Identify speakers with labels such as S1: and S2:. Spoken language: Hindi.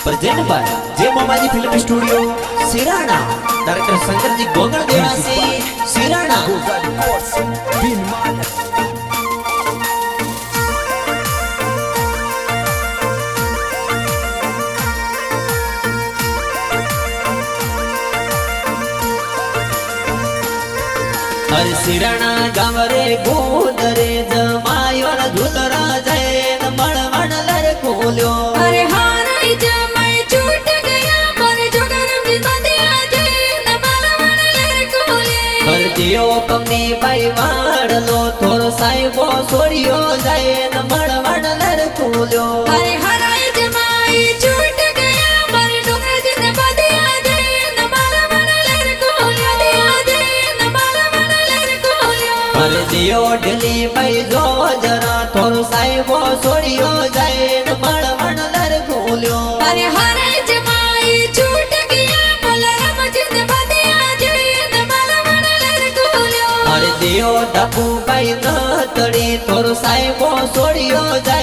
S1: प्रेजेंट बाय जय मामाजी film studio सिराना। Director Shankar ji goggle Dewasi सिराना। हर सिराना गाव रे गोद रे जमायो न झूलरा जैन मण मण लर खोल्यो।
S2: अरे हारे जमाई छूट गया मन जोगरम जी बंदिया जैन मण मण लर खोले।
S1: हर जियो पमनी बाई वाड़लो थोर साहिबो सोड़ियो जैन मण मण लर खोल्यो।
S2: अरे हारे जमाई छूट गया मन जोगरम जी बंदिया जैन मण मण लर खोले। जैन मण मण लर खोले।
S1: हर जियो ढली बाई जो जरा थोर साहिबो सोड़ियो जैन मण मण लर खोल्यो।
S2: अरे हारे जमाई छूट गया बलराम जी बंदिया जैन मण मण लर खोले।
S1: हर जियो डबू बाई न तड़ी थोर साहिबो सोड़ियो जैन